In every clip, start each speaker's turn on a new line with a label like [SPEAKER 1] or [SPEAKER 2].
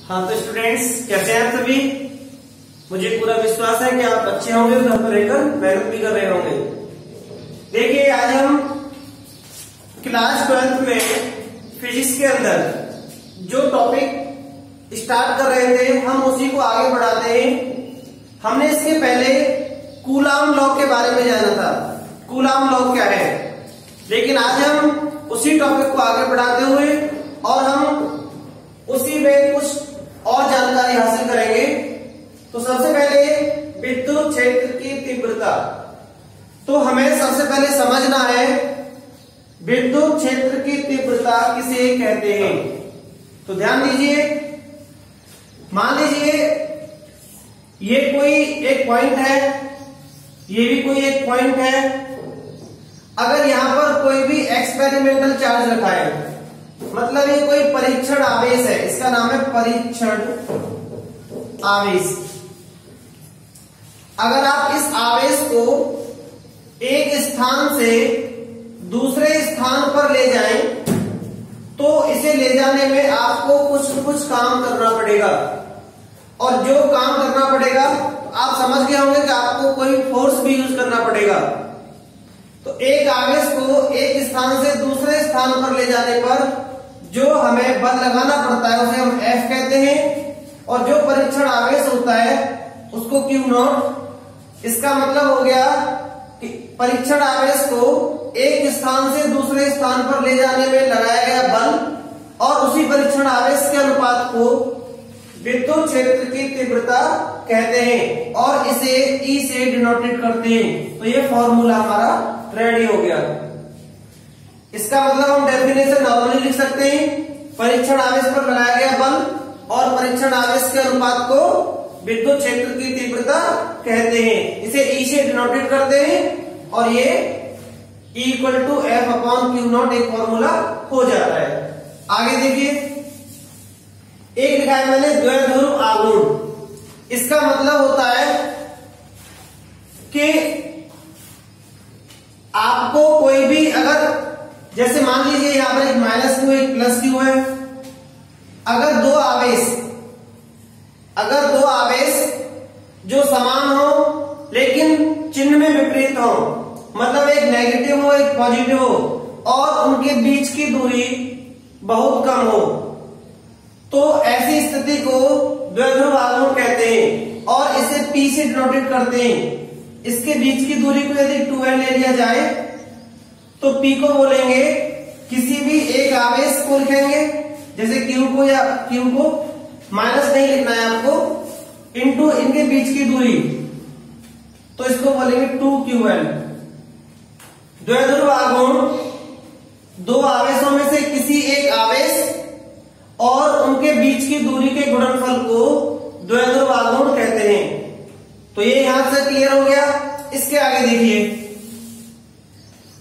[SPEAKER 1] हाँ तो स्टूडेंट्स कैसे हैं आप सभी। मुझे पूरा विश्वास है कि आप अच्छे होंगे, घर पर रहकर मेहनत भी कर रहे होंगे। देखिए आज हम क्लास 12th में फिजिक्स के अंदर जो टॉपिक स्टार्ट कर रहे थे हम उसी को आगे बढ़ाते हैं। हमने इसके पहले कूलाम लॉ के बारे में जाना था, कूलाम लॉ क्या है, लेकिन आज हम उसी टॉपिक को आगे बढ़ाते हुए और हम उसी में कुछ और जानकारी हासिल करेंगे। तो सबसे पहले विद्युत क्षेत्र की तीव्रता, तो हमें सबसे पहले समझना है विद्युत क्षेत्र की तीव्रता किसे कहते हैं। तो ध्यान दीजिए, मान लीजिए ये कोई एक पॉइंट है, ये भी कोई एक पॉइंट है। अगर यहां पर कोई भी एक्सपेरिमेंटल चार्ज रखा है, मतलब ये कोई परीक्षण आवेश है, इसका नाम है परीक्षण आवेश। अगर आप इस आवेश को एक स्थान से दूसरे स्थान पर ले जाएं, तो इसे ले जाने में आपको कुछ न कुछ काम करना पड़ेगा, और जो काम करना पड़ेगा आप समझ गए होंगे कि आपको कोई फोर्स भी यूज करना पड़ेगा। तो एक आवेश को एक स्थान से दूसरे स्थान पर ले जाने पर जो हमें बल लगाना पड़ता है उसे हम F कहते हैं, और जो परीक्षण आवेश होता है उसको Q नॉट। इसका मतलब हो गया कि परीक्षण आवेश को एक स्थान से दूसरे स्थान पर ले जाने में लगाया गया बल और उसी परीक्षण आवेश के अनुपात को विद्युत क्षेत्र की तीव्रता कहते हैं, और इसे E से डिनोटेट करते हैं। तो ये फॉर्मूला हमारा रेडी हो गया। इसका मतलब हम डेफिनेशन नॉर्मली लिख सकते हैं, परीक्षण आवेश पर लगाया गया बल और परीक्षण आवेश के अनुपात को विद्युत क्षेत्र की तीव्रता कहते हैं। इसे E से डिनोटेट करते हैं और ये E = F/Q नॉट एक फॉर्मूला हो जाता है। आगे देखिए, एक लिखा है मैंने द्विध्रुव आघूर्ण। इसका मतलब होता है कि आपको कोई भी, अगर जैसे मान लीजिए यहां पर एक -Q एक +Q है, अगर दो आवेश जो समान हो लेकिन चिन्ह में विपरीत हो, मतलब एक नेगेटिव हो एक पॉजिटिव हो, और उनके बीच की दूरी बहुत कम हो, तो ऐसी स्थिति को द्विध्रुव आघूर्ण कहते हैं और इसे P से डिनोटेट करते हैं। इसके बीच की दूरी को यदि 2L ले लिया जाए तो P को बोलेंगे, किसी भी एक आवेश को लिखेंगे, जैसे Q को, या Q को माइनस नहीं लिखना है आपको, इनटू इनके बीच की दूरी, तो इसको बोलेंगे 2QL। द्विध्रुव आघूर्ण दो आवेशों में से किसी एक आवेश और उनके बीच की दूरी के गुणनफल को द्विध्रुव आघूर्ण कहते हैं। तो ये यहां से क्लियर हो गया। इसके आगे देखिए,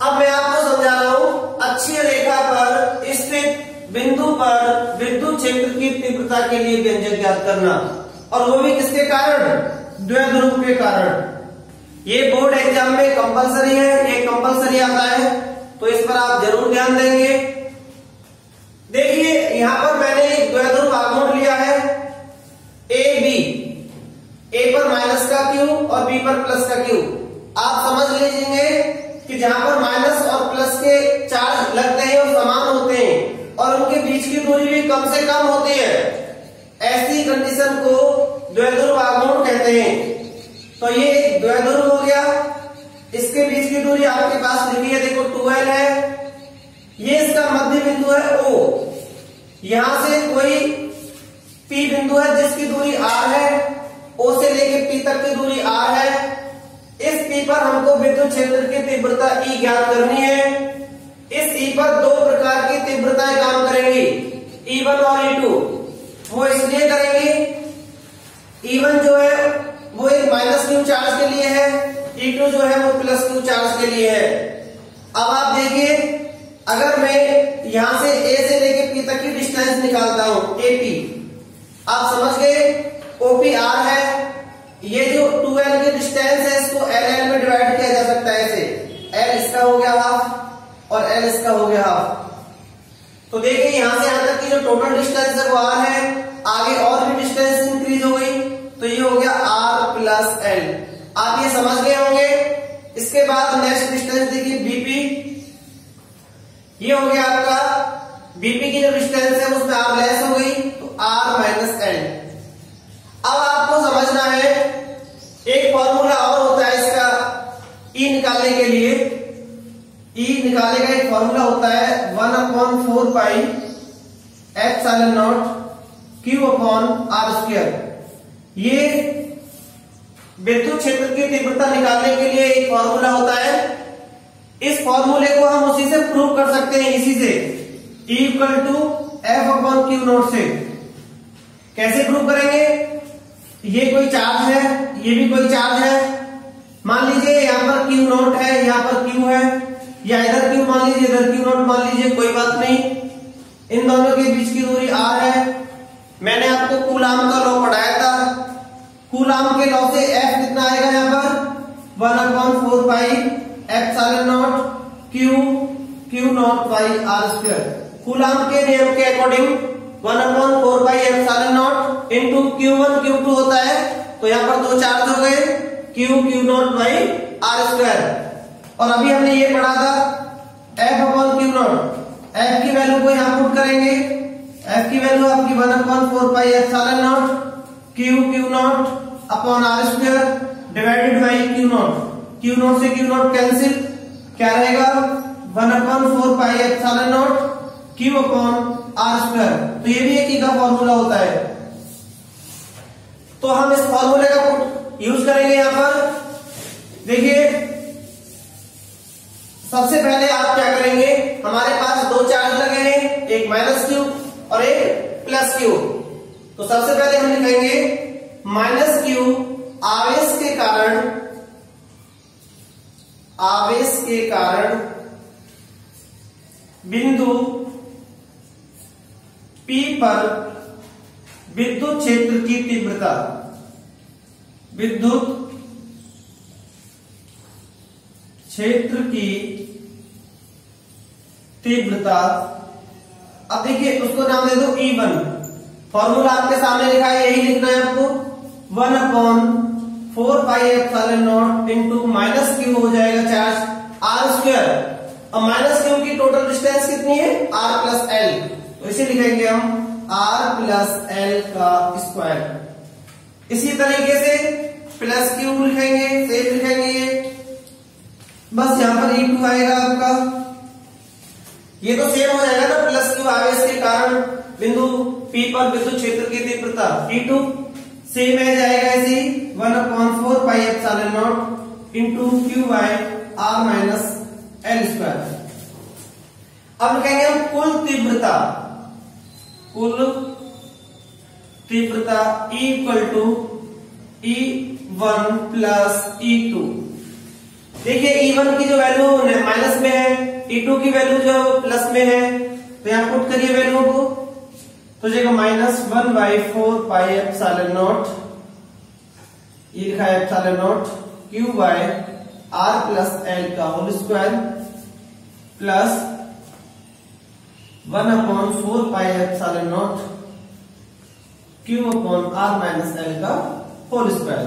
[SPEAKER 1] अब मैं आपको समझा रहा हूं, अक्षीय रेखा पर स्थित बिंदु पर विद्युत क्षेत्र की तीव्रता के लिए व्यंजक ज्ञात करना, और वो भी किसके कारण? द्विध्रुव के कारण। ये बोर्ड एग्जाम में कंपलसरी है, ये कंपलसरी आता है, तो इस पर आप जरूर ध्यान देंगे। देखिए यहां पर मैंने एक द्विध्रुव आघूर्ण लिया है AB, A पर माइनस का Q और B पर प्लस का Q। आप समझ लीजिए कि जहां पर माइनस और प्लस के चार्ज लगते हैं और समान होते हैं और उनके बीच की दूरी भी कम से कम होती है, ऐसी कंडीशन को द्विध्रुव आघूर्ण कहते हैं। तो ये द्विध्रुव हो गया, इसके बीच की दूरी आपके पास लिखी है, देखो 2L है, ये इसका मध्य बिंदु है O, यहां से कोई P बिंदु है जिसकी दूरी R है, O से लेके P तक की दूरी R है। इस P पर हमको विद्युत क्षेत्र की तीव्रता E ज्ञात करनी है। इस E पर दो प्रकार की तीव्रताएं काम करेंगी, E1 और E2। वो इसलिए करेंगी, E1 जो है वो एक -Q चार्ज के लिए है, E2 जो है वो +Q चार्ज के लिए है। अब आप देखिए, अगर मैं यहां से A से लेके P तक की डिस्टेंस निकालता हूं, AP, आप समझ गए, OP R है, ये जो 2L की डिस्टेंस है इसको LL में डिवाइड किया जा सकता है, ऐसे L इसका हो गया हाफ और L इसका हो गया हाफ। तो देखिए यहां से यहां तक की जो टोटल डिस्टेंस है वो R है, आगे और ये हो गया आपका बीपी की जो डिस्टेंस है उसमें आर लेस हो गई तो आर माइनस एल। अब आपको समझना है एक फॉर्मूला और होता है इसका ई निकालने के लिए। ई निकालने का एक फॉर्मूला होता है 1/4 pi epsilon naught q upon r square. ये विद्युत क्षेत्र की तीव्रता निकालने के लिए एक फॉर्मूला होता है। इस फॉर्मूले को हम उसी से प्रूव कर सकते हैं, इसी से E equal to F upon q naught से। कैसे प्रूव करेंगे? ये कोई चार्ज है, ये भी कोई चार्ज है। मान लीजिए यहां पर क्यू नॉट है, यहां पर क्यू है, या इधर क्यू मान लीजिए, इधर क्यू नॉट मान लीजिए, कोई बात नहीं। इन दोनों के बीच की दूरी आर है। मैंने आपको कूलाम का लॉ पढ़ाया था। कूलाम के लॉ से एफ कितना आएगा यहां पर 1/4 pi epsilon naught q naught by r square. Coulomb के नियम के according 1/4 pi epsilon naught into Q1 Q2 होता है, तो यहां पर दो चार्ज हो गए Q naught by r square. और अभी हमने ये पढ़ा था F upon Q naught. F की वैल्यू को यहां पुट करेंगे। F की वैल्यू आपकी 1/4 pi epsilon naught Q naught upon r square divided by Q naught. Q naught से Q नॉट कैंसिल, क्या रहेगा 1/4 pi epsilon naught Q upon r square. तो ये भी एक ई का फॉर्मूला होता है। तो हम इस फॉर्मूले का यूज करेंगे यहां पर। देखिए सबसे पहले आप क्या करेंगे, हमारे पास दो चार्ज लगे हैं, एक माइनस क्यू और एक प्लस क्यू। तो सबसे पहले हम लिखेंगे माइनस क्यू आवेश के कारण बिंदु P पर विद्युत क्षेत्र की तीव्रता, विद्युत क्षेत्र की तीव्रता। अब देखिए उसको नाम दे दो E1। फॉर्मूला आपके सामने लिखा है, यही लिखना है आपको 1/4 pi epsilon naught into minus Q हो जाएगा चार्ज आर स्क्वायर। और माइनस क्यू की टोटल डिस्टेंस कितनी है आर प्लस एल, तो इसे लिखेंगे हम आर प्लस एल का स्क्वायर। इसी तरीके से प्लस क्यू लिखेंगे, सेम लिखेंगे ये, बस यहां पर E2 आएगा आपका। ये तो सेम हो जाएगा ना, प्लस क्यू आवेश के कारण बिंदु P पर विद्युत क्षेत्र की तीव्रता E2 सेम है जाएगा ऐसे 1/4 pi epsilon naught into q by r minus l square. अब लिखेंगे हम कुल तीव्रता E equal to E1 plus E2। देखिए E1 की जो वैल्यू माइनस में है, E2 की वैल्यू जो प्लस में है, तो यहां पुट करिए वैल्यू को, तो जाएगा -1/4 पाई एप्सिलॉन नॉट, ये लिखा है epsilon naught q by r plus l का whole square plus 1/4 pi epsilon naught q upon r minus l का होल स्क्वायर।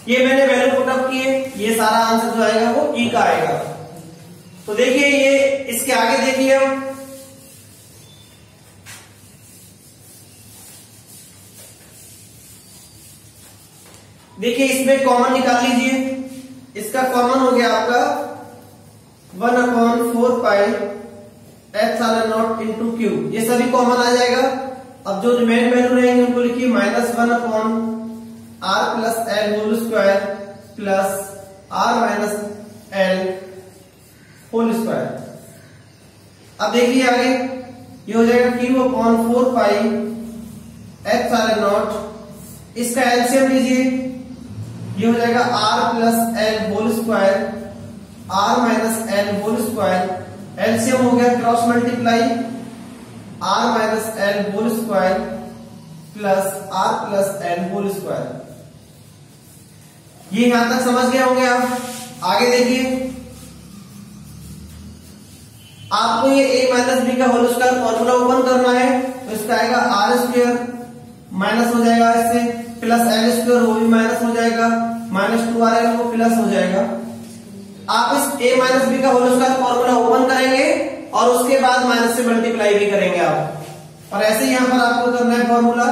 [SPEAKER 1] ये मैंने वैल्यू पुट अप किए, ये सारा आंसर जो आएगा वो ई का आएगा। तो देखिए ये इसके आगे देखिए हम देखिए इसमें कॉमन निकाल लीजिए। इसका कॉमन हो गया आपका 1/4 pi epsilon naught into Q, ये सभी कॉमन आ जाएगा। अब जो रिमेन वैल्यू रहेंगे उनको लिखिए -1/r plus l whole square plus r minus l whole square. अब देखिए आगे ये हो जाएगा Q/4 पाई एप्सिलॉन नॉट, इसका एलसीएम लीजिए, ये हो जाएगा r plus l whole square r minus l whole square. LCM हो गया cross multiply r minus l whole square plus r plus l whole square. ये यहां तक समझ गए होंगे आप। आगे देखिए आपको ये a माइनस बी का होल स्क्वायर फॉर्मूला ओपन करना है, तो इसका आएगा आर स्क्वायर माइनस हो जाएगा इससे प्लस एल स्क्वायर, वो भी माइनस हो जाएगा, -2rl वो प्लस हो जाएगा। आप इस a माइनस बी का होल स्क्वायर फॉर्मूला ओपन करेंगे और उसके बाद माइनस से मल्टीप्लाई भी करेंगे आप। और ऐसे यहां पर आपको करना है formula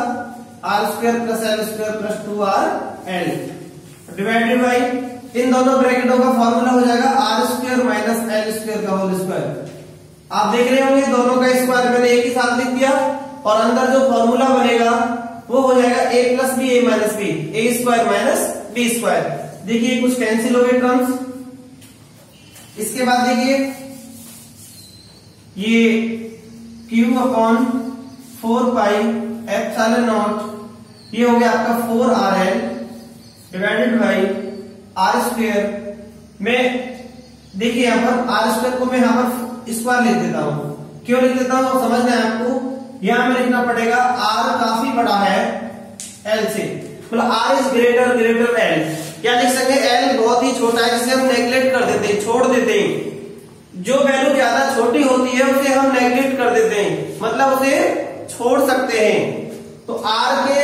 [SPEAKER 1] r square plus l square plus 2r l divided by इन दोनों ब्रैकेटों का फॉर्मूला हो जाएगा r square minus l square का होल स्क्वायर। आप देख रहे होंगे दोनों का स्क्वायर मैंने एक ही साथ लिख दिया और अंदर जो फॉर्मूला बनेगा वो हो जाएगा a plus b a minus b a square minus b square. देखिए कुछ कैंसिल हो गए टर्म्स। इसके बाद देखिए ये q upon 4 pi epsilon not ये हो गया आपका 4rl divided by r square में। देखिए यहां पर आर स्क्वायर को मैं यहां पर स्क्वायर लिख देता हूं। क्यों लिख देता हूं समझना है आपको। यहां में लिखना पड़ेगा r काफी बड़ा है l से, मतलब r इज ग्रेटर l। क्या लिख सकते हैं l बहुत ही छोटा है जिसे हम नेग्लेक्ट कर देते हैं, छोड़ देते हैं। जो वैल्यू ज्यादा छोटी होती है उसे हम नेग्लेक्ट कर देते हैं, मतलब उसे छोड़ सकते हैं। तो r के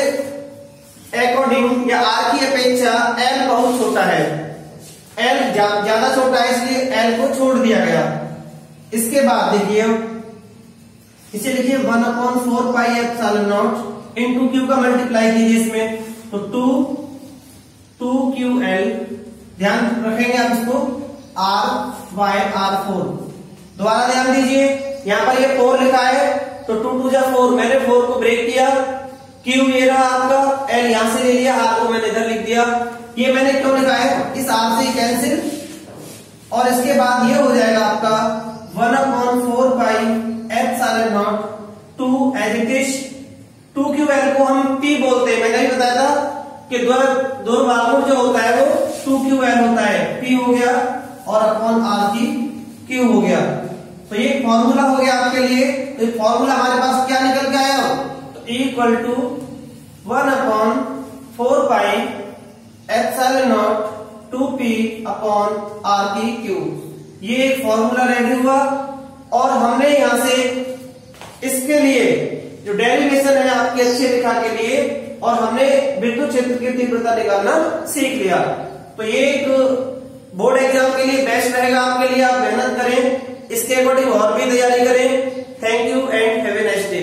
[SPEAKER 1] अकॉर्डिंग या r की अपेक्षा l बहुत छोटा है, l ज्यादा छोटा है इसलिए l को छोड़ दिया गया। इसके बाद देखिए इसे लिखिए 1/4 pi epsilon not into q का मल्टीप्लाई कीजिए इसमें तो 2ql ध्यान रखेंगे आप इसको r/r4। दोबारा ध्यान दीजिए यहां पर ये 4 लिखा है तो 2 2 जा 4 मैंने 4 को ब्रेक किया, q ये रहा आपका, l यहां से ले लिया, r को मैंने इधर लिख दिया। ये मैंने क्यों लिखा है इस r से कैंसिल और इसके बाद ये हो जाएगा आपका 1/4 pi epsilon naught 2 as it is 2ql को हम p बोलते हैं। मैंने भी बताया था कि द्विभाजक जो होता है वो 2ql होता है, p हो गया और अपॉन r की q हो गया। तो ये फॉर्मूला हो गया आपके लिए। तो फॉर्मूला हमारे पास क्या निकल के आया तो equal to 1/4 pi epsilon naught 2p upon r की q। ये एक फॉर्मूला रेडी हुआ और हमने यहां से इसके लिए जो डेरिवेशन है आपके अच्छे रेखा के लिए और हमने विद्युत क्षेत्र की तीव्रता निकालना सीख लिया। तो ये एक बोर्ड एग्जाम के लिए बेस्ट रहेगा आपके लिए। आप मेहनत करें, इसके अकॉर्डिंग और भी तैयारी करें। Thank you and have a nice day.